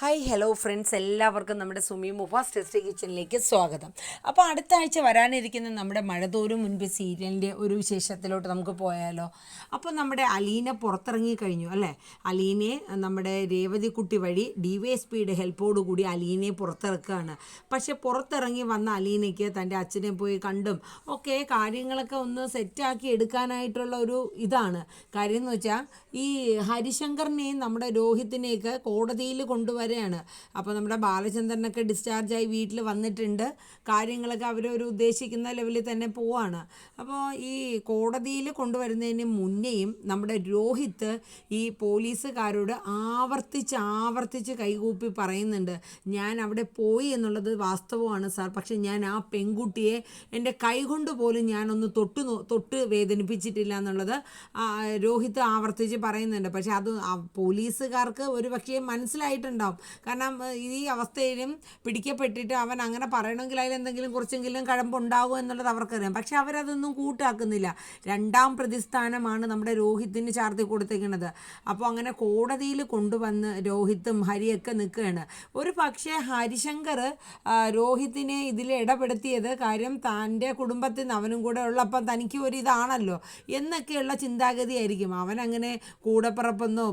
Hi hello friends, എല്ലാവർക്കും നമ്മുടെ സുമി മുഫാസ് ടെസ്റ്റി കിച്ചണിലേക്ക് സ്വാഗതം. അപ്പോൾ അടുത്ത ആഴ്ച വരാനിരിക്കുന്ന നമ്മുടെ മഴതോരും മുൻപ് സീരിയലിൻ്റെ ഒരു വിശേഷത്തിലോട്ട് നമുക്ക് പോയാലോ. അപ്പോൾ നമ്മുടെ അലീന പുറത്തിറങ്ങി കഴിഞ്ഞു അല്ലേ. അലീനയെ നമ്മുടെ രേവതിക്കുട്ടി വഴി DYSPയുടെ ഹെൽപ്പോടുകൂടി അലീനയെ പുറത്തിറക്കുകയാണ്. പക്ഷെ പുറത്തിറങ്ങി വന്ന അലീനയ്ക്ക് തൻ്റെ അച്ഛനെ പോയി കണ്ടും ഒക്കെ കാര്യങ്ങളൊക്കെ ഒന്ന് സെറ്റാക്കി എടുക്കാനായിട്ടുള്ള ഒരു ഇതാണ് കാര്യം എന്ന് വെച്ചാൽ, ഈ ഹരിശങ്കറിനെയും നമ്മുടെ രോഹിത്തിനെയൊക്കെ കോടതിയിൽ കൊണ്ടുവരാൻ വരെയാണ്. അപ്പോൾ നമ്മുടെ ബാലചന്ദ്രനൊക്കെ ഡിസ്ചാർജായി വീട്ടിൽ വന്നിട്ടുണ്ട്. കാര്യങ്ങളൊക്കെ അവരൊരു ഉദ്ദേശിക്കുന്ന ലെവലിൽ തന്നെ പോവാണ്. അപ്പോൾ ഈ കോടതിയിൽ കൊണ്ടുവരുന്നതിന് മുന്നേയും നമ്മുടെ രോഹിത്ത് ഈ പോലീസുകാരോട് ആവർത്തിച്ച് കൈകൂപ്പി പറയുന്നുണ്ട്, ഞാൻ അവിടെ പോയി എന്നുള്ളത് വാസ്തവമാണ് സാർ, പക്ഷെ ഞാൻ ആ പെൺകുട്ടിയെ എൻ്റെ കൈകൊണ്ട് പോലും ഞാനൊന്ന് തൊട്ട് വേദനിപ്പിച്ചിട്ടില്ല എന്നുള്ളത് രോഹിത്ത് ആവർത്തിച്ച് പറയുന്നുണ്ട്. പക്ഷെ അത് പോലീസുകാർക്ക് ഒരു പക്ഷേ മനസ്സിലായിട്ടുണ്ടാവും. കാരണം ഈ അവസ്ഥയിലും പിടിക്കപ്പെട്ടിട്ട് അവൻ അങ്ങനെ പറയണമെങ്കിൽ അതിലെന്തെങ്കിലും കുറച്ചെങ്കിലും കഴമ്പുണ്ടാകും എന്നുള്ളത് അവർക്കറിയാം. പക്ഷെ അവരതൊന്നും കൂട്ടാക്കുന്നില്ല. രണ്ടാം പ്രതിസ്ഥാനമാണ് നമ്മുടെ രോഹിത്തിന് ചാർത്തി കൊടുത്തേക്കുന്നത്. അപ്പോൾ അങ്ങനെ കോടതിയിൽ കൊണ്ടുവന്ന് രോഹിത്തും ഹരിയൊക്കെ നിൽക്കുകയാണ്. ഒരു പക്ഷേ ഹരിശങ്കർ രോഹിത്തിനെ ഇതിൽ ഇടപെടുത്തിയത് കാര്യം തൻ്റെ കുടുംബത്തിൽ നിന്ന് അവനും കൂടെ ഉള്ളപ്പം തനിക്ക് ഒരു ഇതാണല്ലോ എന്നൊക്കെയുള്ള ചിന്താഗതിയായിരിക്കും. അവനങ്ങനെ കൂടപ്പിറപ്പെന്നോ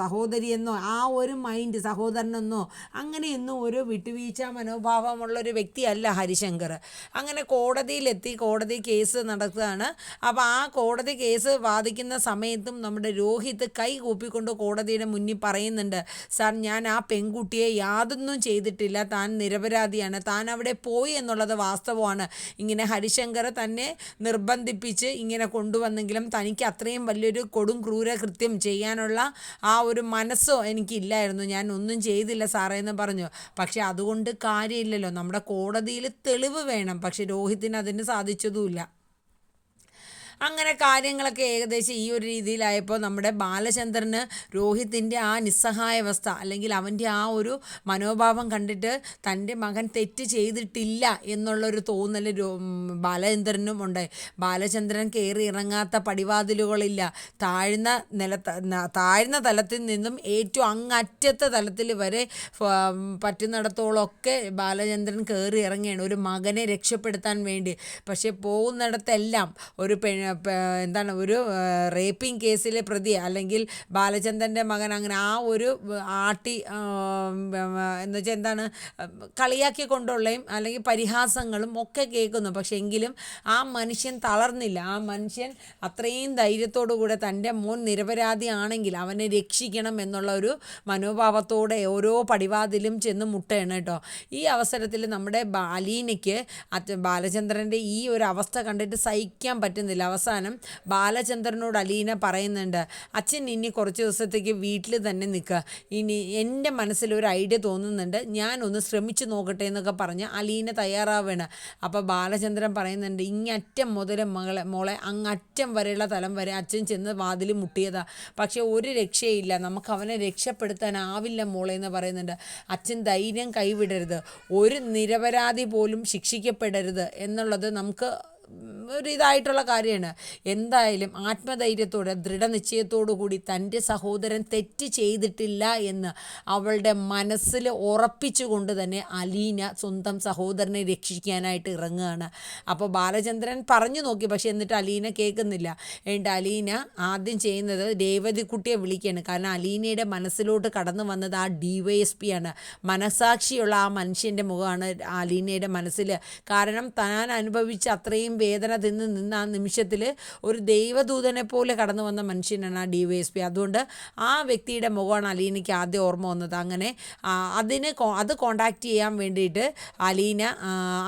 സഹോദരിയെന്നോ ആ ഒരു മൈൻഡ്, സഹോദരനെന്നോ അങ്ങനെയൊന്നും ഒരു വിട്ടുവീഴ്ച മനോഭാവമുള്ളൊരു വ്യക്തിയല്ല ഹരിശങ്കർ. അങ്ങനെ കോടതിയിലെത്തി, കോടതി കേസ് നടത്തുകയാണ്. അപ്പോൾ ആ കോടതി കേസ് വാദിക്കുന്ന സമയത്തും നമ്മുടെ രോഹിത്ത് കൈ കൂപ്പിക്കൊണ്ട് കോടതിയുടെ മുന്നിൽ പറയുന്നുണ്ട്, സാർ ഞാൻ ആ പെൺകുട്ടിയെ യാതൊന്നും ചെയ്തിട്ടില്ല, താൻ നിരപരാധിയാണ്, താൻ അവിടെ പോയി എന്നുള്ളത് വാസ്തവമാണ്. ഇങ്ങനെ ഹരിശങ്കർ തന്നെ നിർബന്ധിപ്പിച്ച് ഇങ്ങനെ കൊണ്ടുവന്നെങ്കിലും തനിക്ക് അത്രയും വലിയൊരു കൊടും ക്രൂര കൃത്യം ചെയ്യാനുള്ള ആ ഒരു മനസ്സോ എനിക്കില്ലായിരുന്നു, ഞാൻ ഒന്നും ചെയ്തില്ല സാറേ എന്ന് പറഞ്ഞു. പക്ഷെ അതുകൊണ്ട് കാര്യമില്ലല്ലോ, നമ്മുടെ കോടതിയിൽ തെളിവ് വേണം. പക്ഷെ രോഹിത്തിന് അതിന് സാധിച്ചതുമില്ല. അങ്ങനെ കാര്യങ്ങളൊക്കെ ഏകദേശം ഈ ഒരു രീതിയിലായപ്പോൾ നമ്മുടെ ബാലചന്ദ്രന് രോഹിത്തിൻ്റെ ആ നിസ്സഹായാവസ്ഥ അല്ലെങ്കിൽ അവൻ്റെ ആ ഒരു മനോഭാവം കണ്ടിട്ട് തൻ്റെ മകൻ തെറ്റ് ചെയ്തിട്ടില്ല എന്നുള്ളൊരു തോന്നൽ ബാലചന്ദ്രനും ഉണ്ടായി. ബാലചന്ദ്രൻ കയറി ഇറങ്ങാത്ത പടിവാതിലുകളില്ല. താഴ്ന്ന തലത്തിൽ നിന്നും ഏറ്റവും അങ്ങറ്റത്തെ തലത്തിൽ വരെ പറ്റുന്നിടത്തോളമൊക്കെ ബാലചന്ദ്രൻ കയറി ഇറങ്ങുകയാണ് ഒരു മകനെ രക്ഷപ്പെടുത്താൻ വേണ്ടി. പക്ഷേ പോകുന്നിടത്തെല്ലാം ഒരു ഒരു റേപ്പിംഗ് കേസിലെ പ്രതി അല്ലെങ്കിൽ ബാലചന്ദ്രൻ്റെ മകൻ അങ്ങനെ ആ ഒരു എന്ന് വെച്ചാൽ കളിയാക്കിക്കൊണ്ടുള്ളയും അല്ലെങ്കിൽ പരിഹാസങ്ങളും ഒക്കെ കേൾക്കുന്നു. പക്ഷെ എങ്കിലും ആ മനുഷ്യൻ തളർന്നില്ല. ആ മനുഷ്യൻ അത്രയും ധൈര്യത്തോടു കൂടെ തൻ്റെ മോൻ നിരപരാധിയാണെങ്കിൽ അവനെ രക്ഷിക്കണം എന്നുള്ള ഒരു മനോഭാവത്തോടെ ഓരോ പടിവാതിലും ചെന്ന് മുട്ടയാണ് കേട്ടോ. ഈ അവസരത്തിൽ നമ്മുടെ അലീനയ്ക്ക് ബാലചന്ദ്രൻ്റെ ഈ ഒരു അവസ്ഥ കണ്ടിട്ട് സഹിക്കാൻ പറ്റുന്നില്ല. അവസാനം ബാലചന്ദ്രനോട് അലീന പറയുന്നുണ്ട്, അച്ഛൻ ഇനി കുറച്ച് ദിവസത്തേക്ക് വീട്ടിൽ തന്നെ നിൽക്കുക, ഇനി എൻ്റെ മനസ്സിലൊരു ഐഡിയ തോന്നുന്നുണ്ട്, ഞാനൊന്ന് ശ്രമിച്ചു നോക്കട്ടെ എന്നൊക്കെ പറഞ്ഞ് അലീന തയ്യാറാവുകയാണ്. അപ്പോൾ ബാലചന്ദ്രൻ പറയുന്നുണ്ട്, ഇങ്ങറ്റം മുതൽ മോളെ അങ്ങറ്റം വരെയുള്ള തലം വരെ അച്ഛൻ ചെന്ന് വാതിൽ മുട്ടിയതാ, പക്ഷേ ഒരു രക്ഷയില്ല, നമുക്ക് അവനെ രക്ഷപ്പെടുത്താനാവില്ല മോളെ എന്ന് പറയുന്നുണ്ട്. അച്ഛൻ ധൈര്യം കൈവിടരുത്, ഒരു നിരപരാധി പോലും ശിക്ഷിക്കപ്പെടരുത് എന്നുള്ളത് നമുക്ക് ഒരു ഇതായിട്ടുള്ള കാര്യമാണ്. എന്തായാലും ആത്മധൈര്യത്തോടെ ദൃഢനിശ്ചയത്തോടു കൂടി തൻ്റെ സഹോദരൻ തെറ്റ് ചെയ്തിട്ടില്ല എന്ന് അവളുടെ മനസ്സിൽ ഉറപ്പിച്ചുകൊണ്ട് തന്നെ അലീന സ്വന്തം സഹോദരനെ രക്ഷിക്കാനായിട്ട് ഇറങ്ങുകയാണ്. അപ്പോൾ ബാലചന്ദ്രൻ പറഞ്ഞു നോക്കി, പക്ഷെ എന്നിട്ട് അലീന കേൾക്കുന്നില്ല. അലീന ആദ്യം ചെയ്യുന്നത് രേവതിക്കുട്ടിയെ വിളിക്കുകയാണ്. കാരണം അലീനയുടെ മനസ്സിലോട്ട് കടന്നു വന്നത് ആ DYSP ആണ്. മനസാക്ഷിയുള്ള ആ മനുഷ്യൻ്റെ മുഖമാണ് അലീനയുടെ മനസ്സിൽ. കാരണം താൻ അനുഭവിച്ച അത്രയും വേദന നിന്ന് ആ നിമിഷത്തിൽ ഒരു ദൈവദൂതനെ പോലെ കടന്നു വന്ന മനുഷ്യനാണ് ആ DYSP. അതുകൊണ്ട് ആ വ്യക്തിയുടെ മുഖമാണ് അലീനയ്ക്ക് ആദ്യം ഓർമ്മ വന്നത്. അങ്ങനെ അത് കോണ്ടാക്റ്റ് ചെയ്യാൻ വേണ്ടിയിട്ട് അലീന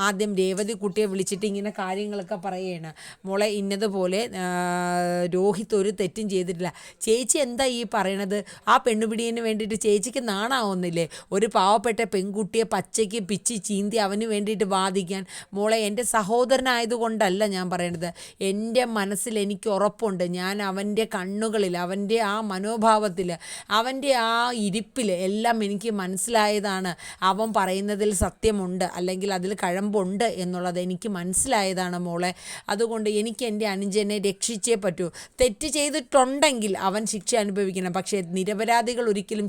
ആദ്യം രേവതിക്കുട്ടിയെ വിളിച്ചിട്ട് ഇങ്ങനെ കാര്യങ്ങളൊക്കെ പറയുകയാണ്. മോളെ ഇന്നതുപോലെ രോഹിത്ത് ഒരു തെറ്റും ചെയ്തിട്ടില്ല. ചേച്ചി എന്താ ഈ പറയണത്? ആ പെണ്ണുപിടിയന് വേണ്ടിയിട്ട് ചേച്ചിക്ക് നാണാവുന്നില്ലേ? ഒരു പാവപ്പെട്ട പെൺകുട്ടിയെ പച്ചയ്ക്ക് പിച്ചി ചീന്തി അവന് വേണ്ടിയിട്ട് വാദിക്കാൻ? മോളെ എൻ്റെ സഹോദരനായതുകൊണ്ട് കൊണ്ടല്ല ഞാൻ പറയണത്. എൻ്റെ മനസ്സിൽ എനിക്ക് ഉറപ്പുണ്ട്, ഞാൻ അവൻ്റെ കണ്ണുകളിൽ, അവൻ്റെ ആ മനോഭാവത്തിൽ, അവൻ്റെ ആ ഇരിപ്പിൽ എല്ലാം എനിക്ക് മനസ്സിലായതാണ് അവൻ പറയുന്നതിൽ സത്യമുണ്ട് അല്ലെങ്കിൽ അതിൽ കഴമ്പുണ്ട് എന്നുള്ളത് എനിക്ക് മനസ്സിലായതാണ് മോളെ. അതുകൊണ്ട് എനിക്ക് എൻ്റെ അനുജനെ രക്ഷിച്ചേ പറ്റൂ. തെറ്റ് ചെയ്തിട്ടുണ്ടെങ്കിൽ അവൻ ശിക്ഷ അനുഭവിക്കണം, പക്ഷേ നിരപരാധികൾ ഒരിക്കലും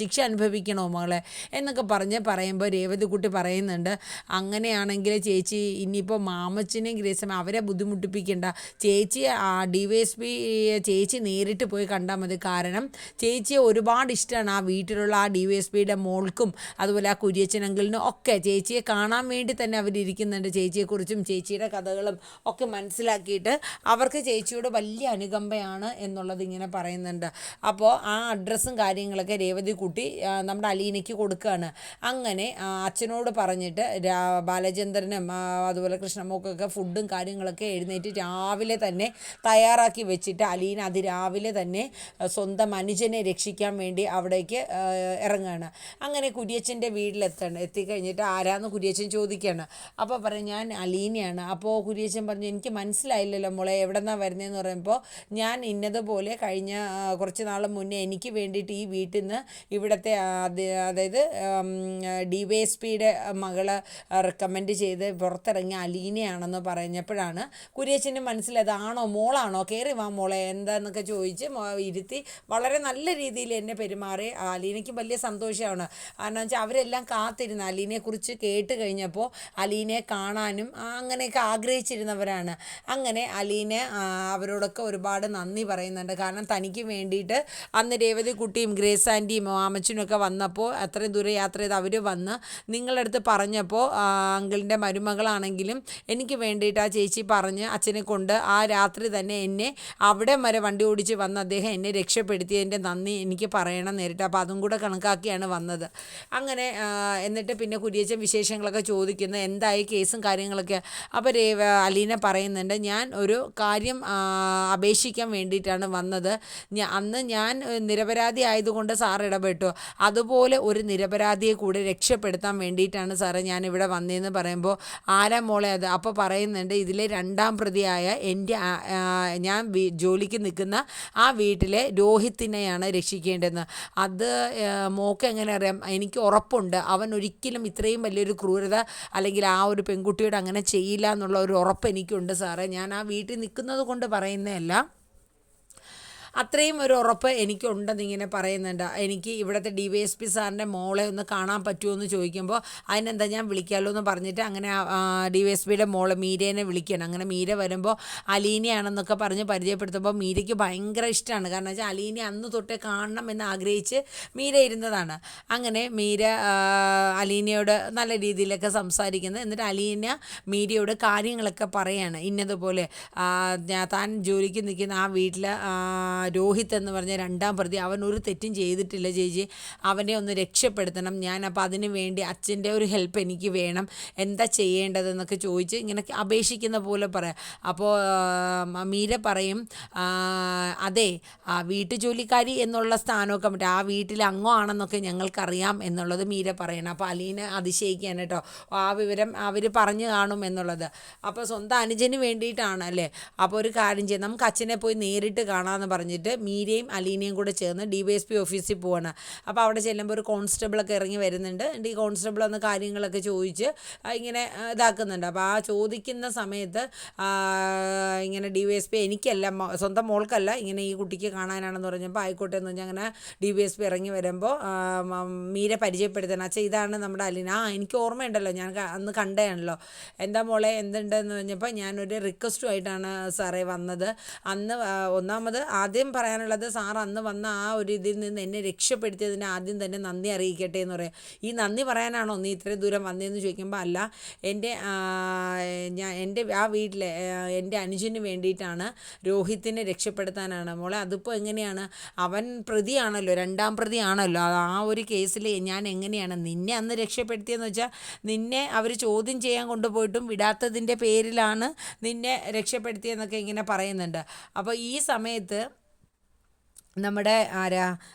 ശിക്ഷ അനുഭവിക്കണോ മോളെ എന്നൊക്കെ പറയുമ്പോൾ രേവതിക്കുട്ടി പറയുന്നുണ്ട്, അങ്ങനെയാണെങ്കിൽ ചേച്ചി ഇനിയിപ്പോൾ മാമച്ചനെയും ഗ്രേസമ്മ അവരെ ബുദ്ധിമുട്ടിപ്പിക്കേണ്ട, ചേച്ചി DYSP ചേച്ചി നേരിട്ട് പോയി കണ്ടാൽ മതി. കാരണം ചേച്ചിയെ ഒരുപാട് ഇഷ്ടമാണ് ആ വീട്ടിലുള്ള ആ DYSPയുടെ മോൾക്കും അതുപോലെ ആ കുര്യച്ചനങ്കിളിനും ഒക്കെ ചേച്ചിയെ കാണാൻ വേണ്ടി തന്നെ അവരിയ്ക്കുന്നുണ്ട്. ചേച്ചിയെക്കുറിച്ചും ചേച്ചിയുടെ കഥകളും ഒക്കെ മനസ്സിലാക്കിയിട്ട് അവർക്ക് ചേച്ചിയോട് വലിയ അനുകമ്പയാണ് എന്നുള്ളത് ഇങ്ങനെ പറയുന്നുണ്ട്. അപ്പോൾ ആ അഡ്രസ്സും കാര്യങ്ങളൊക്കെ രേവതിക്കുട്ടി നമ്മുടെ അലീനയ്ക്ക് കൊടുക്കുകയാണ്. അങ്ങനെ അച്ഛനോട് പറഞ്ഞിട്ട് ബാലചന്ദ്രനും അതുപോലെ കൃഷ്ണമ്മക്കൊക്കെ ഫുഡും കാര്യങ്ങളൊക്കെ എഴുന്നേറ്റ് രാവിലെ തന്നെ തയ്യാറാക്കി വെച്ചിട്ട് അലീന അതിരാവിലെ തന്നെ സ്വന്തം അനുജനെ രക്ഷിക്കാൻ വേണ്ടി അവിടേക്ക് ഇറങ്ങുകയാണ്. അങ്ങനെ കുര്യച്ചൻ്റെ എത്തിക്കഴിഞ്ഞിട്ട് ആരാന്ന് കുര്യച്ചൻ ചോദിക്കുകയാണ്. അപ്പോൾ പറയും ഞാൻ അലീനയാണ്. അപ്പോൾ കുര്യച്ചൻ പറഞ്ഞു, എനിക്ക് മനസ്സിലായില്ലല്ലോ മോളെ, എവിടെ നിന്നാണ് വരുന്നതെന്ന് പറയുമ്പോൾ ഞാൻ ഇന്നതുപോലെ കഴിഞ്ഞ കുറച്ച് നാൾ മുന്നേ എനിക്ക് വേണ്ടിയിട്ട് ഈ വീട്ടിൽ നിന്ന് ഇവിടുത്തെ അതായത് DYSPയുടെ മകള് റെക്കമെൻഡ് ചെയ്ത് പുറത്തിറങ്ങിയ അലീനയാണെന്ന് പറഞ്ഞപ്പോഴാണ് കുര്യച്ചന് മനസ്സിലായത്, ആണോ മോളാണോ, കയറി വാ മോളെ എന്താന്നൊക്കെ ചോദിച്ച് ഇരുത്തി വളരെ നല്ല രീതിയിൽ എന്നെ പെരുമാറി. അലീനയ്ക്ക് വലിയ സന്തോഷമാണ്. കാരണം വെച്ചാൽ അവരെല്ലാം കാത്തിരുന്ന അലീനയെക്കുറിച്ച് കേട്ട് കഴിഞ്ഞപ്പോൾ അലീനയെ കാണാനും അങ്ങനെയൊക്കെ ആഗ്രഹിച്ചിരുന്നവരാണ്. അങ്ങനെ അലീന അവരോടൊക്കെ ഒരുപാട് നന്ദി പറയുന്നുണ്ട്. കാരണം തനിക്ക് വേണ്ടിയിട്ട് അന്ന് രേവതിക്കുട്ടിയും ഗ്രേസ് ആൻറ്റിയും അമ്മച്ചനൊക്കെ വന്നപ്പോൾ അത്രയും ദൂരം യാത്ര ചെയ്ത് അവർ വന്ന് നിങ്ങളുടെ അടുത്ത് പറഞ്ഞപ്പോൾ അങ്കിളിൻ്റെ മരുമകളാണെങ്കിലും എനിക്ക് വേണ്ടിയിട്ട് ആ ചേച്ചി പറഞ്ഞ് അച്ഛനെ കൊണ്ട് ആ രാത്രി തന്നെ എന്നെ അവിടെ വരെ വണ്ടി ഓടിച്ച് വന്ന് അദ്ദേഹം എന്നെ രക്ഷപ്പെടുത്തിയതിൻ്റെ നന്ദി എനിക്ക് പറയണം നേരിട്ട്. അപ്പോൾ അതും കൂടെ കണക്കാക്കിയാണ് വന്നത്. അങ്ങനെ എന്നിട്ട് പിന്നെ കുര്യച്ചൻ വിശേഷങ്ങളൊക്കെ ചോദിക്കുന്നു, എന്തായി കേസും കാര്യങ്ങളൊക്കെ. അപ്പോൾ അലീന പറയുന്നുണ്ട്, ഞാൻ ഒരു കാര്യം അപേക്ഷിക്കാൻ വേണ്ടിയിട്ടാണ് വന്നത്. അന്ന് ഞാൻ നിരപരാധി ആയതുകൊണ്ട് സാർ ഇടപെട്ടു, അതുപോലെ ഒരു നിരപരാധിയെ കൂടെ രക്ഷപ്പെടുത്താൻ വേണ്ടിയിട്ടാണ് സാറേ ഞാനിവിടെ വന്നതെന്ന് പറയുമ്പോൾ ആരാ മോളെ അത്? അപ്പോൾ പറയുന്നുണ്ട്, ഇതിലെ 2ാം പ്രതിയായ എൻ്റെ ഞാൻ ജോലിക്ക് നിൽക്കുന്ന ആ വീട്ടിലെ രോഹിത്തിനെയാണ് രക്ഷിക്കേണ്ടതെന്ന്. അത് മോക്ക് എങ്ങനെ അറിയാം? എനിക്ക് ഉറപ്പുണ്ട് അവൻ ഒരിക്കലും ഇത്രയും വലിയൊരു ക്രൂരത അല്ലെങ്കിൽ ആ ഒരു പെൺകുട്ടിയോട് അങ്ങനെ ചെയ്യില്ല എന്നുള്ള ഒരു ഉറപ്പ് എനിക്കുണ്ട് സാറേ. ഞാൻ ആ വീട്ടിൽ നിൽക്കുന്നത് കൊണ്ട് പറയുന്നതല്ല, അത്രയും ഒരു ഉറപ്പ് എനിക്കുണ്ടെന്നിങ്ങനെ പറയുന്നുണ്ട്. എനിക്ക് ഇവിടുത്തെ DYSP സാറിൻ്റെ മോളെ ഒന്ന് കാണാൻ പറ്റുമോ എന്ന് ചോദിക്കുമ്പോൾ അതിനെന്താ ഞാൻ വിളിക്കാമല്ലോ എന്ന് പറഞ്ഞിട്ട് അങ്ങനെ DYSPയുടെ മോളെ മീരേനെ വിളിക്കണം. അങ്ങനെ മീര വരുമ്പോൾ അലീനയാണെന്നൊക്കെ പറഞ്ഞ് പരിചയപ്പെടുത്തുമ്പോൾ മീരയ്ക്ക് ഭയങ്കര ഇഷ്ടമാണ്. കാരണം വെച്ചാൽ അലീന അന്ന് തൊട്ടേ കാണണം എന്ന് ആഗ്രഹിച്ച് മീര ഇരുന്നതാണ്. അങ്ങനെ മീര അലീനയോട് നല്ല രീതിയിലൊക്കെ സംസാരിക്കുന്നത്. എന്നിട്ട് അലീന മീരയോട് കാര്യങ്ങളൊക്കെ പറയാണ്. ഇന്നതുപോലെ താൻ ജോലിക്ക് നിൽക്കുന്ന ആ വീട്ടിൽ രോഹിത് എന്ന് പറഞ്ഞ 2ാം പ്രതി, അവൻ ഒരു തെറ്റും ചെയ്തിട്ടില്ല ചേച്ചി, അവനെ ഒന്ന് രക്ഷപ്പെടുത്തണം ഞാൻ. അപ്പോൾ അതിന് വേണ്ടി അച്ഛൻ്റെ ഒരു ഹെൽപ്പ് എനിക്ക് വേണം, എന്താ ചെയ്യേണ്ടതെന്നൊക്കെ ചോദിച്ച് ഇങ്ങനെ അപേക്ഷിക്കുന്ന പോലെ പറയാം. അപ്പോൾ മീര പറയും, അതെ വീട്ടുജോലിക്കാരി എന്നുള്ള സ്ഥാനമൊക്കെ മറ്റേ ആ വീട്ടിൽ അംഗം ആണെന്നൊക്കെ ഞങ്ങൾക്കറിയാം എന്നുള്ളത് മീര പറയണം. അപ്പോൾ അലീന അതിശയിക്കാൻ കേട്ടോ, ആ വിവരം അവർ പറഞ്ഞു കാണും എന്നുള്ളത്. അപ്പോൾ സ്വന്തം അനുജന് വേണ്ടിയിട്ടാണ് അല്ലേ. അപ്പോൾ ഒരു കാര്യം ചെയ്യാം, നമുക്ക് അച്ഛനെ പോയി നേരിട്ട് കാണാമെന്ന് പറഞ്ഞിട്ട് മീരയും അലീനയും കൂടെ ചേർന്ന് DYSP ഓഫീസിൽ പോവാണ്. അപ്പോൾ അവിടെ ചെല്ലുമ്പോൾ ഒരു കോൺസ്റ്റബിളൊക്കെ ഇറങ്ങി വരുന്നുണ്ട്. ഈ കോൺസ്റ്റബിൾ ഒന്ന് കാര്യങ്ങളൊക്കെ ചോദിച്ച് ഇങ്ങനെ ഇതാക്കുന്നുണ്ട്. അപ്പോൾ ആ ചോദിക്കുന്ന സമയത്ത് ഇങ്ങനെ DYSP എനിക്കല്ല, സ്വന്തം മോൾക്കല്ല, ഇങ്ങനെ ഈ കുട്ടിക്ക് കാണാനാണെന്ന് പറഞ്ഞപ്പോൾ ആയിക്കോട്ടെ എന്ന് പറഞ്ഞാൽ അങ്ങനെ DYSP ഇറങ്ങി വരുമ്പോൾ മീര പരിചയപ്പെടുത്തണം, അച്ഛാ ഇതാണ് നമ്മുടെ അലീന. എനിക്ക് ഓർമ്മയുണ്ടല്ലോ, ഞാൻ അന്ന് കണ്ടതാണല്ലോ, എന്താ മോളെ എന്തുണ്ടെന്ന് പറഞ്ഞപ്പോൾ ഞാനൊരു റിക്വസ്റ്റുമായിട്ടാണ് സാറേ വന്നത്. അന്ന് ഒന്നാമത് ആദ്യം പറയാനുള്ളത്, സാർ അന്ന് വന്ന ആ ഒരു ഇതിൽ നിന്ന് എന്നെ രക്ഷപ്പെടുത്തിയതിന് ആദ്യം തന്നെ നന്ദി അറിയിക്കട്ടെ എന്ന് പറയാം. ഈ നന്ദി പറയാനാണോ നീ ഇത്രയും ദൂരം വന്നതെന്ന് ചോദിക്കുമ്പോൾ അല്ല, എൻ്റെ ആ വീട്ടിലെ എൻ്റെ അനുജന് വേണ്ടിയിട്ടാണ്, രോഹിത്തിനെ രക്ഷപ്പെടുത്താനാണ് മോളെ. അതിപ്പോൾ എങ്ങനെയാണ്, അവൻ പ്രതിയാണല്ലോ, 2ാം പ്രതിയാണല്ലോ. ആ ഒരു കേസിൽ ഞാൻ എങ്ങനെയാണ് നിന്നെ അന്ന് രക്ഷപ്പെടുത്തിയെന്ന് വെച്ചാൽ, നിന്നെ അവർ ചോദ്യം ചെയ്യാൻ കൊണ്ടുപോയിട്ടും വിടാത്തതിൻ്റെ പേരിലാണ് നിന്നെ രക്ഷപ്പെടുത്തിയെന്നൊക്കെ ഇങ്ങനെ പറയുന്നുണ്ട്. അപ്പോൾ ഈ സമയത്ത് നമ്മുടെ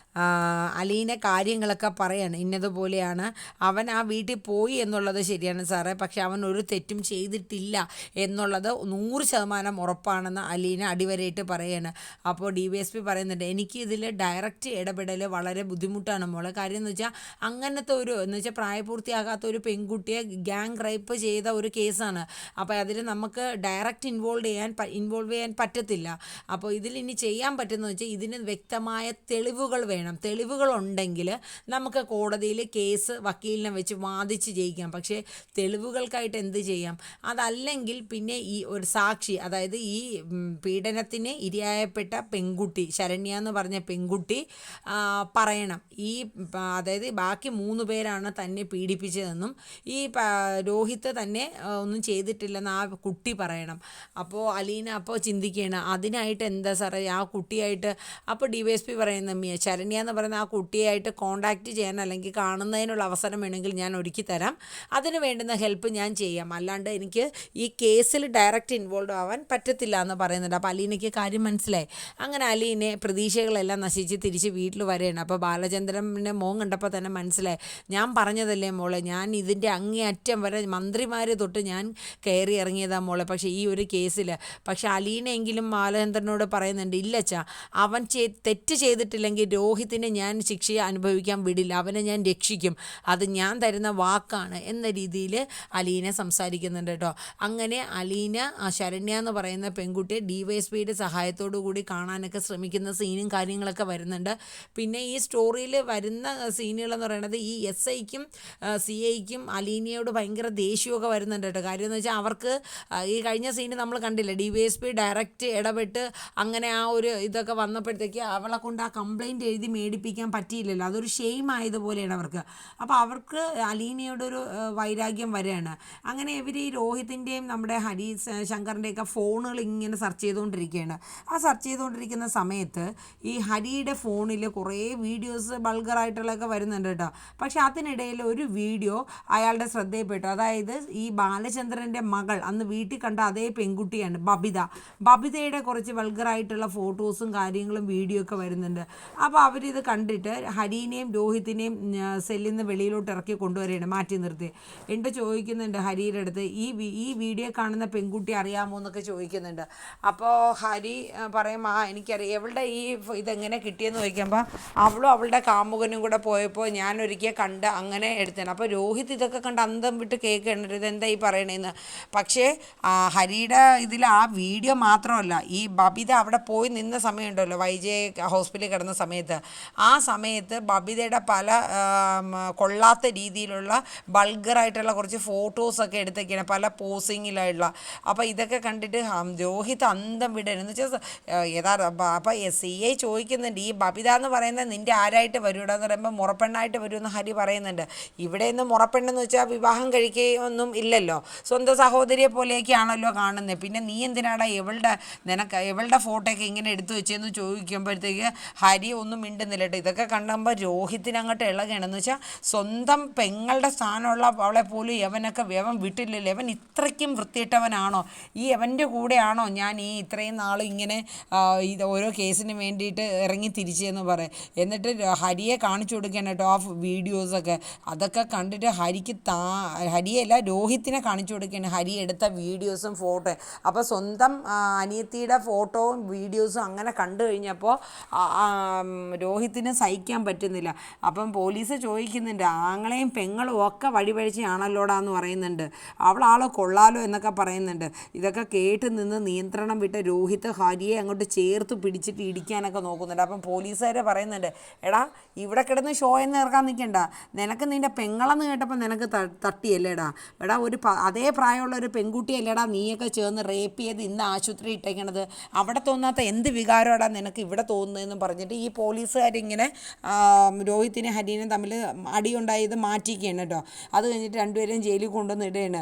അലീന കാര്യങ്ങളൊക്കെ പറയാണ്. ഇന്നതുപോലെയാണ്, അവൻ ആ വീട്ടിൽ പോയി എന്നുള്ളത് ശരിയാണ് സാറേ, പക്ഷെ അവൻ ഒരു തെറ്റും ചെയ്തിട്ടില്ല എന്നുള്ളത് 100% ഉറപ്പാണെന്ന് അലീന അടിവരയിട്ട് പറയാണ്. അപ്പോൾ DYSP പറയുന്നുണ്ട്, എനിക്ക് ഇതിൽ ഡയറക്റ്റ് ഇടപെടൽ വളരെ ബുദ്ധിമുട്ടാണ് മോളെ. കാര്യം എന്ന് വെച്ചാൽ അങ്ങനത്തെ എന്ന് വെച്ചാൽ പ്രായപൂർത്തിയാകാത്ത ഒരു പെൺകുട്ടിയെ ഗ്യാങ് റേപ്പ് ചെയ്ത ഒരു കേസാണ്. അപ്പോൾ അതിൽ നമുക്ക് ഡയറക്റ്റ് ഇൻവോൾവ് ചെയ്യാൻ പറ്റത്തില്ല. അപ്പോൾ ഇതിൽ ഇനി ചെയ്യാൻ പറ്റുന്നത് വെച്ചാൽ ഇതിന് വ്യക്തമായ തെളിവുകൾ വേണം. തെളിവുകളുണ്ടെങ്കിൽ നമുക്ക് കോടതിയിൽ കേസ് വക്കീലിനെ വെച്ച് വാദിച്ച് ജയിക്കാം. പക്ഷേ തെളിവുകൾക്കായിട്ട് എന്ത് ചെയ്യാം? അതല്ലെങ്കിൽ പിന്നെ ഈ ഒരു സാക്ഷി, അതായത് ഈ പീഡനത്തിന് ഇരയായപ്പെട്ട പെൺകുട്ടി, ശരണ്യ എന്ന് പറഞ്ഞ പെൺകുട്ടി പറയണം. അതായത് ബാക്കി 3 പേരാണ് തന്നെ പീഡിപ്പിച്ചതെന്നും ഈ രോഹിത്ത് തന്നെ ഒന്നും ചെയ്തിട്ടില്ലെന്ന് ആ കുട്ടി പറയണം. അപ്പോൾ അലീന ചിന്തിക്കുകയാണ്, അതിനായിട്ട് എന്താ സാറേ ആ കുട്ടിയായിട്ട്. അപ്പോൾ DYSP പറയുന്ന ശരണ്യ എന്ന് പറയുന്ന ആ കുട്ടിയായിട്ട് കോണ്ടാക്റ്റ് ചെയ്യാൻ അല്ലെങ്കിൽ കാണുന്നതിനുള്ള അവസരം വേണമെങ്കിൽ ഞാൻ ഒരുക്കി തരാം, അതിന് വേണ്ടുന്ന ഹെൽപ്പ് ഞാൻ ചെയ്യാം, അല്ലാണ്ട് എനിക്ക് ഈ കേസിൽ ഡയറക്റ്റ് ഇൻവോൾവ് ആവാൻ പറ്റത്തില്ല എന്ന് പറയുന്നുണ്ട്. അപ്പോൾ അലീനയ്ക്ക് കാര്യം മനസ്സിലായി. അങ്ങനെ അലീനെ പ്രതീക്ഷകളെല്ലാം നശിച്ച് തിരിച്ച് വീട്ടിൽ വരികയാണ്. അപ്പോൾ ബാലചന്ദ്രനെ മോൻ കണ്ടപ്പോൾ തന്നെ മനസ്സിലായി, ഞാൻ പറഞ്ഞതല്ലേ മോളെ, ഞാൻ ഇതിൻ്റെ അങ്ങേയറ്റം വരെ മന്ത്രിമാർ തൊട്ട് ഞാൻ കയറി ഇറങ്ങിയതാ മോളെ, പക്ഷേ ഈ ഒരു കേസിൽ. പക്ഷേ അലീനെങ്കിലും ബാലചന്ദ്രനോട് പറയുന്നുണ്ട്, ഇല്ലച്ചാ അവൻ തെറ്റ് ചെയ്തിട്ടില്ലെങ്കിൽ രോഹിത്തിനെ ഞാൻ ശിക്ഷ അനുഭവിക്കാൻ വിടില്ല, അവനെ ഞാൻ രക്ഷിക്കും, അത് ഞാൻ തരുന്ന വാക്കാണ് എന്ന രീതിയിൽ അലീന സംസാരിക്കുന്നുണ്ട് കേട്ടോ. അങ്ങനെ അലീന ശരണ്യ എന്ന് പറയുന്ന പെൺകുട്ടിയെ DYSPയുടെ സഹായത്തോടു കൂടി കാണാനൊക്കെ ശ്രമിക്കുന്ന സീനും കാര്യങ്ങളൊക്കെ വരുന്നുണ്ട്. പിന്നെ ഈ സ്റ്റോറിയിൽ വരുന്ന സീനുകളെന്ന് പറയുന്നത് ഈ SIക്കും CIക്കും അലീനയോട് ഭയങ്കര ദേഷ്യമൊക്കെ വരുന്നുണ്ട് കേട്ടോ. കാര്യം എന്ന് വെച്ചാൽ അവർക്ക് ഈ കഴിഞ്ഞ സീന് നമ്മൾ കണ്ടില്ല, DYSP ഡയറക്റ്റ് ഇടപെട്ട് അങ്ങനെ ആ ഒരു ഇതൊക്കെ വന്നപ്പോഴത്തേക്ക് അവളെ കൊണ്ട് ആ കംപ്ലൈൻറ്റ് എഴുതി മേടിപ്പിക്കാൻ പറ്റിയില്ലല്ലോ, അതൊരു ഷെയിം ആയതുപോലെയാണ് അവർക്ക്. അപ്പോൾ അവർക്ക് അലീനയോടൊരു വൈരാഗ്യം വരെയാണ്. അങ്ങനെ ഇവർ ഈ രോഹിത്തിൻ്റെയും നമ്മുടെ ശങ്കറിൻ്റെയൊക്കെ ഫോണുകൾ ഇങ്ങനെ സെർച്ച് ചെയ്തുകൊണ്ടിരിക്കുകയാണ്. ആ സെർച്ച് ചെയ്തുകൊണ്ടിരിക്കുന്ന സമയത്ത് ഈ ഹരിയുടെ ഫോണിൽ കുറേ വീഡിയോസ് ബൾഗറായിട്ടുള്ളതൊക്കെ വരുന്നുണ്ട് കേട്ടോ. പക്ഷെ അതിനിടയിൽ ഒരു വീഡിയോ അയാളുടെ ശ്രദ്ധയിൽപ്പെട്ടു. അതായത് ഈ ബാലചന്ദ്രൻ്റെ മകൾ അന്ന് വീട്ടിൽ കണ്ട അതേ പെൺകുട്ടിയാണ് ബബിതയുടെ കുറച്ച് വൾഗറായിട്ടുള്ള ഫോട്ടോസും കാര്യങ്ങളും വീഡിയോ ഒക്കെ വരുന്നുണ്ട്. അപ്പോൾ അവരിത് കണ്ടിട്ട് ഹരീനെയും രോഹിത്തിനെയും സെല്ലിൽ നിന്ന് വെളിയിലോട്ട് ഇറക്കി കൊണ്ടുവരികയാണ്, മാറ്റി നിർത്തി. എന്നിട്ട് ചോദിക്കുന്നുണ്ട് ഹരിയുടെ അടുത്ത്, ഈ വീഡിയോ കാണുന്ന പെൺകുട്ടി അറിയാമോ എന്നൊക്കെ ചോദിക്കുന്നുണ്ട്. അപ്പോൾ ഹരി പറയും, എനിക്കറിയാം, എവളുടെ ഇതെങ്ങനെ കിട്ടിയെന്ന് ചോദിക്കുമ്പോൾ അവളും അവളുടെ കാമുകനും കൂടെ പോയപ്പോൾ ഞാൻ ഒരിക്കൽ കണ്ട് അങ്ങനെ എടുത്തേനെ. അപ്പോൾ രോഹിത് ഇതൊക്കെ കണ്ട് അന്തം വിട്ട് കേൾക്കേണ്ടത്, ഇതെന്താ ഈ പറയണേന്ന്. പക്ഷേ ഹരിയുടെ ഇതിൽ ആ വീഡിയോ മാത്രമല്ല, ഈ ബബിത അവിടെ പോയി നിന്ന സമയമുണ്ടല്ലോ, YJ ഹോസ്പിറ്റലിൽ കിടന്ന ആ സമയത്ത് ബബിതയുടെ പല കൊള്ളാത്ത രീതിയിലുള്ള ബൾഗറായിട്ടുള്ള കുറച്ച് ഫോട്ടോസൊക്കെ എടുത്തൊക്കെയാണ്, പല പോസിങ്ങിലായിട്ടുള്ള. അപ്പോൾ ഇതൊക്കെ കണ്ടിട്ട് രോഹിത് അന്തം വിടരുന്ന് വെച്ചാൽ അപ്പോൾ CI ചോദിക്കുന്നുണ്ട്, ഈ ബബിത എന്ന് പറയുന്നത് നിൻ്റെ ആരായിട്ട് വരൂടാ എന്ന് പറയുമ്പോൾ മുറപ്പെണ്ണായിട്ട് വരുമെന്ന് ഹരി പറയുന്നുണ്ട്. ഇവിടെ നിന്ന് മുറപ്പെണ്ണെന്ന് വെച്ചാൽ വിവാഹം കഴിക്കുകയൊന്നും ഇല്ലല്ലോ, സ്വന്തം സഹോദരിയെ പോലെയൊക്കെയാണല്ലോ കാണുന്നത്. പിന്നെ നീ എന്തിനാടാ ഇവളുടെ ഫോട്ടോയൊക്കെ ഇങ്ങനെ എടുത്തു വെച്ചതെന്ന് ചോദിക്കുമ്പോഴത്തേക്ക് ഹരി ഒന്നും മിണ്ടുന്നില്ല കേട്ടോ. ഇതൊക്കെ കണ്ടുമ്പോൾ രോഹിത്തിന് അങ്ങോട്ട് ഇളകണമെന്ന് വെച്ചാൽ സ്വന്തം പെങ്ങളുടെ സ്ഥാനമുള്ള അവളെ പോലും യവൻ വിട്ടില്ലല്ലോ, യവൻ ഇത്രയ്ക്കും വൃത്തിയിട്ടവനാണോ, ഈ യവൻ്റെ കൂടെയാണോ ഞാൻ ഈ ഇത്രയും നാളും ഇങ്ങനെ ഇത് ഓരോ കേസിന് വേണ്ടിയിട്ട് ഇറങ്ങി തിരിച്ചെന്ന് പറയും. എന്നിട്ട് ഹരിയെ കാണിച്ചു കൊടുക്കണം കേട്ടോ ആ വീഡിയോസൊക്കെ. അതൊക്കെ കണ്ടിട്ട് ഹരിയല്ല രോഹിത്തിനെ കാണിച്ചു കൊടുക്കുകയാണ് ഹരി എടുത്ത വീഡിയോസും ഫോട്ടോ. അപ്പോൾ സ്വന്തം അനിയത്തിയുടെ ഫോട്ടോയും വീഡിയോസും അങ്ങനെ കണ്ടു കഴിഞ്ഞപ്പോൾ രോഹിത്തിന് സഹിക്കാൻ പറ്റുന്നില്ല. അപ്പം പോലീസ് ചോദിക്കുന്നുണ്ട്, ആങ്ങളെയും പെങ്ങളും ഒക്കെ വഴിപഴിച്ചാണല്ലോടാന്ന് പറയുന്നുണ്ട്, അവളാൾ കൊള്ളാലോ എന്നൊക്കെ പറയുന്നുണ്ട്. ഇതൊക്കെ കേട്ട് നിന്ന് നിയന്ത്രണം വിട്ട് രോഹിത് ഹരിയെ അങ്ങോട്ട് ചേർത്ത് പിടിച്ചിട്ട് ഇടിക്കാനൊക്കെ നോക്കുന്നുണ്ട്. അപ്പം പോലീസുകാർ പറയുന്നുണ്ട്, എടാ ഇവിടെ കിടന്ന് ഷോ എന്ന് ഇറക്കാൻ നിൽക്കണ്ട, നിനക്ക് നിൻ്റെ പെങ്ങളെന്ന് കേട്ടപ്പോൾ നിനക്ക് തട്ടിയല്ലേടാ, എടാ അതേ പ്രായമുള്ള ഒരു പെൺകുട്ടിയല്ലേടാ നീയൊക്കെ ചേർന്ന് റേപ്പ് ചെയ്ത് ഇന്ന് ആശുപത്രി ഇട്ടേക്കണത്, അവിടെ തോന്നാത്ത എന്ത് വികാരമാടാ നിനക്ക് ഇവിടെ തോന്നുന്നതെന്നും പറഞ്ഞിട്ട് ഈ പോലീസുകാരിങ്ങനെ രോഹിത്തിനെ ഹരീനും തമ്മിൽ അടിയുണ്ടായത് മാറ്റിക്കുകയാണ് കേട്ടോ. അത് കഴിഞ്ഞിട്ട് രണ്ടുപേരെയും ജയിലിൽ കൊണ്ടുവന്ന് ഇടുകയാണ്.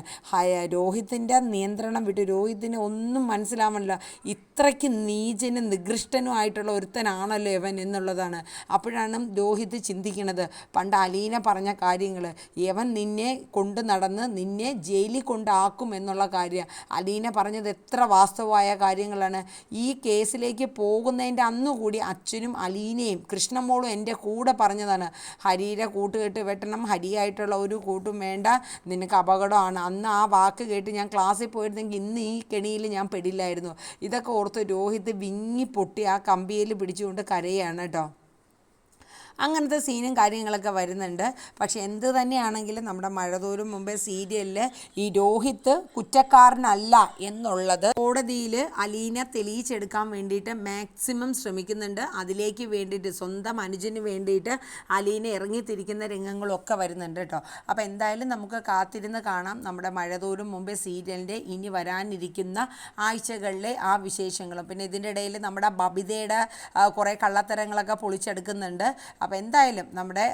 രോഹിത്തിൻ്റെ നിയന്ത്രണം വിട്ട് രോഹിത്തിന് ഒന്നും മനസ്സിലാവണില്ല, ഇത്രയ്ക്ക് നീചനും നികൃഷ്ടനുമായിട്ടുള്ള ഒരുത്തനാണല്ലോ ഇവൻ എന്നുള്ളതാണ്. അപ്പോഴാണ് രോഹിത് ചിന്തിക്കണത്, പണ്ട് അലീന പറഞ്ഞ കാര്യങ്ങൾ, ഇവൻ നിന്നെ കൊണ്ട് നടന്ന് നിന്നെ ജയിലിൽ കൊണ്ടാക്കും എന്നുള്ള കാര്യം. അലീന പറഞ്ഞത് എത്ര വാസ്തവമായ കാര്യങ്ങളാണ്. ഈ കേസിലേക്ക് പോകുന്നതിൻ്റെ അന്നുകൂടി അച്ഛനും അലീനയും കൃഷ്ണമോളും എൻ്റെ കൂടെ പറഞ്ഞതാണ്, ഹരിയുടെ കൂട്ടുകെട്ട് വെട്ടണം, ഹരിയായിട്ടുള്ള ഒരു കൂട്ടും വേണ്ട, നിനക്ക് അപകടമാണ്. അന്ന് ആ വാക്ക് കേട്ട് ഞാൻ ക്ലാസ്സിൽ പോയിരുന്നെങ്കിൽ ഇന്ന് ഈ കെണിയിൽ ഞാൻ പെടില്ലായിരുന്നു. ഇതൊക്കെ ഓർത്ത് രോഹിത് വിങ്ങി പൊട്ടി ആ കമ്പിയിൽ പിടിച്ചുകൊണ്ട് കരയാണ് കേട്ടോ. അങ്ങനത്തെ സീനും കാര്യങ്ങളൊക്കെ വരുന്നുണ്ട്. പക്ഷെ എന്ത് തന്നെയാണെങ്കിലും നമ്മുടെ മഴതോരും മുമ്പേ സീരിയലിൽ ഈ രോഹിത് കുറ്റക്കാരനല്ല എന്നുള്ളത് കോടതിയിൽ അലീന തെളിയിച്ചെടുക്കാൻ വേണ്ടിയിട്ട് മാക്സിമം ശ്രമിക്കുന്നുണ്ട്. അതിലേക്ക് വേണ്ടിയിട്ട് സ്വന്തം അനുജന് വേണ്ടിയിട്ട് അലീന ഇറങ്ങിത്തിരിക്കുന്ന രംഗങ്ങളൊക്കെ വരുന്നുണ്ട് കേട്ടോ. അപ്പോൾ എന്തായാലും നമുക്ക് കാത്തിരുന്ന് കാണാം നമ്മുടെ മഴതോരും മുമ്പേ സീരിയലിൻ്റെ ഇനി വരാനിരിക്കുന്ന ആഴ്ചകളിലെ ആ വിശേഷങ്ങളും. പിന്നെ ഇതിൻ്റെ ഇടയിൽ നമ്മുടെ ബബിതയുടെ കുറേ കള്ളത്തരങ്ങളൊക്കെ പൊളിച്ചെടുക്കുന്നുണ്ട്. അപ്പോൾ എന്തായാലും നമ്മുടെ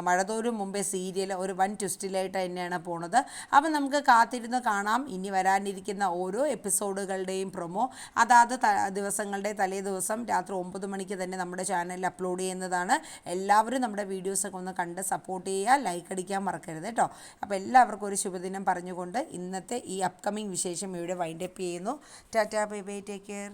മഴതോരും മുമ്പേ സീരിയൽ ഒരു വൻ ട്വിസ്റ്റിലായിട്ട് തന്നെയാണ് പോണത്. അപ്പം നമുക്ക് കാത്തിരുന്ന് കാണാം ഇനി വരാനിരിക്കുന്ന ഓരോ എപ്പിസോഡുകളുടെയും പ്രൊമോ. അതാത് ദിവസങ്ങളുടെ തലേ ദിവസം രാത്രി 9 മണിക്ക് തന്നെ നമ്മുടെ ചാനലിൽ അപ്ലോഡ് ചെയ്യുന്നതാണ്. എല്ലാവരും നമ്മുടെ വീഡിയോസൊക്കെ ഒന്ന് കണ്ട് സപ്പോർട്ട് ചെയ്യുക, ലൈക്ക് അടിക്കാൻ മറക്കരുത് കേട്ടോ. അപ്പോൾ എല്ലാവർക്കും ഒരു ശുഭദിനം പറഞ്ഞുകൊണ്ട് ഇന്നത്തെ ഈ അപ്കമിങ് വിശേഷം ഇവിടെ വൈൻഡപ്പ് ചെയ്യുന്നു. Tata, bye bye, take care.